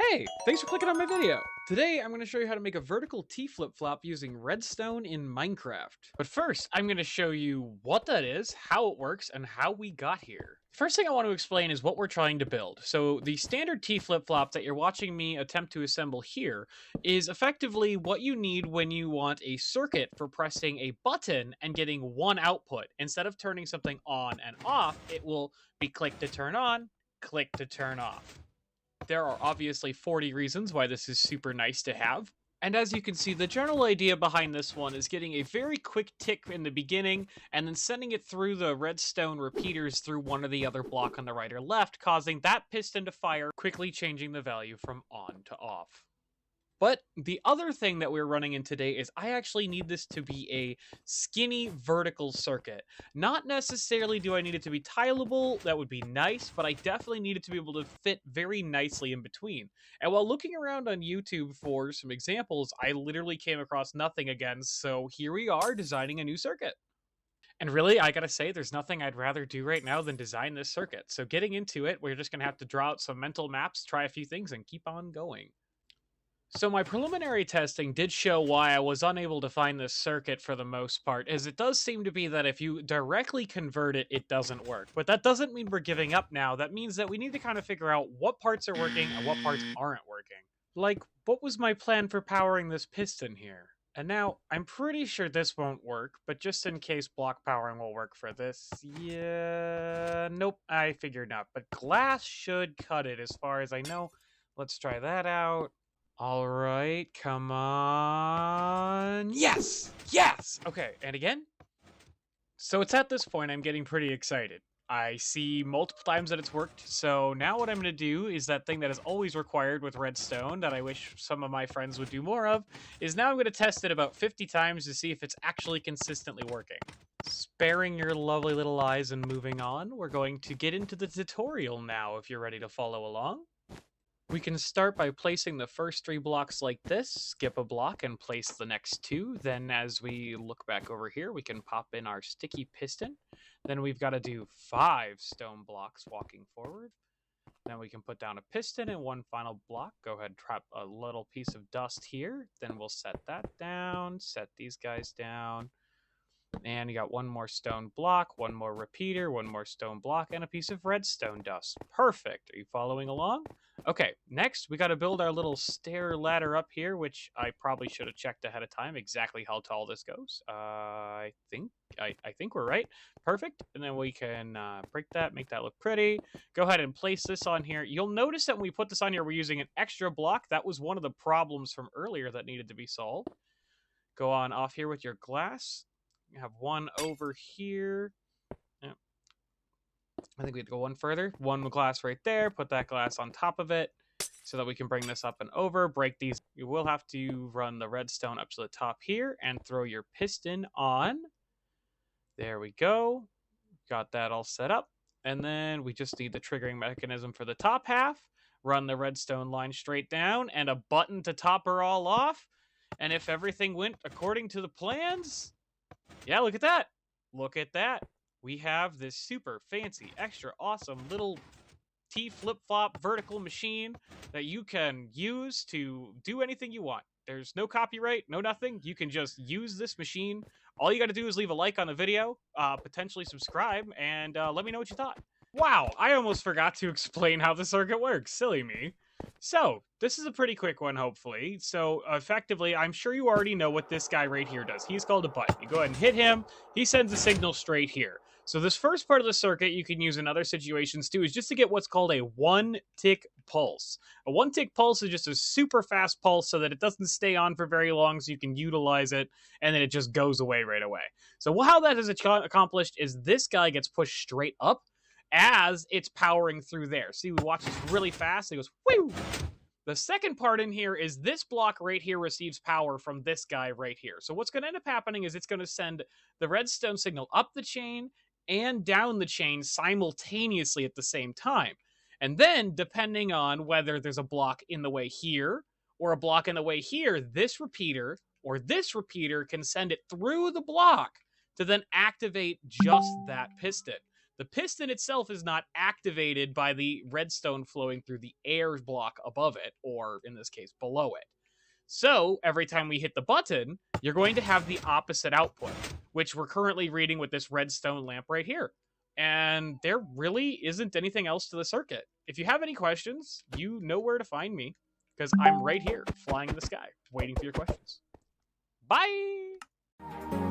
Hey, thanks for clicking on my video. Today, I'm going to show you how to make a vertical T flip-flop using redstone in Minecraft. But first, I'm going to show you what that is, how it works, and how we got here. First thing I want to explain is what we're trying to build. So the standard T flip-flop that you're watching me attempt to assemble here is effectively what you need when you want a circuit for pressing a button and getting one output. Instead of turning something on and off, it will be click to turn on, click to turn off. There are obviously 40 reasons why this is super nice to have. And as you can see, the general idea behind this one is getting a very quick tick in the beginning and then sending it through the redstone repeaters through one or the other block on the right or left, causing that piston to fire, quickly changing the value from on to off. But the other thing that we're running in today is I actually need this to be a skinny vertical circuit. Not necessarily do I need it to be tileable, that would be nice, but I definitely need it to be able to fit very nicely in between. And while looking around on YouTube for some examples, I literally came across nothing again, so here we are designing a new circuit. And really, I gotta say, there's nothing I'd rather do right now than design this circuit. So getting into it, we're just gonna have to draw out some mental maps, try a few things, and keep on going. So my preliminary testing did show why I was unable to find this circuit for the most part, as it does seem to be that if you directly convert it, it doesn't work. But that doesn't mean we're giving up now. That means that we need to kind of figure out what parts are working and what parts aren't working. Like, what was my plan for powering this piston here? And now, I'm pretty sure this won't work, but just in case block powering will work for this, yeah, nope, I figured not. But glass should cut it as far as I know. Let's try that out. All right, come on. Yes! Yes! Okay, and again? So it's at this point I'm getting pretty excited. I see multiple times that it's worked, so now what I'm going to do is that thing that is always required with redstone that I wish some of my friends would do more of, is now I'm going to test it about 50 times to see if it's actually consistently working. Sparing your lovely little eyes and moving on, we're going to get into the tutorial now if you're ready to follow along. We can start by placing the first 3 blocks like this, skip a block and place the next 2. Then as we look back over here, we can pop in our sticky piston. Then we've got to do 5 stone blocks walking forward. Then we can put down a piston and 1 final block. Go ahead and trap a little piece of dust here. Then we'll set that down, set these guys down. And you got 1 more stone block, 1 more repeater, 1 more stone block, and a piece of redstone dust. Perfect. Are you following along? Okay, next we got to build our little stair ladder up here, which I probably should have checked ahead of time exactly how tall this goes. I think we're right. Perfect. And then we can break that, make that look pretty. Go ahead and place this on here. You'll notice that when we put this on here, we're using an extra block. That was one of the problems from earlier that needed to be solved. Go on off here with your glass. You have 1 over here. Yeah. I think we have to go 1 further. 1 glass right there. Put that glass on top of it so that we can bring this up and over. Break these. You will have to run the redstone up to the top here and throw your piston on. There we go. Got that all set up. And then we just need the triggering mechanism for the top half. Run the redstone line straight down and a button to top her all off. And if everything went according to the plans... Yeah, look at that. Look at that. We have this super fancy, extra awesome little T flip-flop vertical machine that you can use to do anything you want. There's no copyright, no nothing. You can just use this machine. All you got to do is leave a like on the video, potentially subscribe, and let me know what you thought. Wow, I almost forgot to explain how the circuit works. Silly me. So, this is a pretty quick one, hopefully. So, effectively, I'm sure you already know what this guy right here does. He's called a button. You go ahead and hit him. He sends a signal straight here. So, this first part of the circuit you can use in other situations, too, is just to get what's called a 1-tick pulse. A 1-tick pulse is just a super fast pulse so that it doesn't stay on for very long so you can utilize it, and then it just goes away right away. So, how that is accomplished is this guy gets pushed straight up as it's powering through there. See, we watch this really fast. It goes, whoo! The second part in here is this block right here receives power from this guy right here. So what's going to end up happening is it's going to send the redstone signal up the chain and down the chain simultaneously at the same time. And then, depending on whether there's a block in the way here or a block in the way here, this repeater or this repeater can send it through the block to then activate just that piston. The piston itself is not activated by the redstone flowing through the air block above it, or in this case, below it. So every time we hit the button, you're going to have the opposite output, which we're currently reading with this redstone lamp right here. And there really isn't anything else to the circuit. If you have any questions, you know where to find me, because I'm right here, flying in the sky, waiting for your questions. Bye!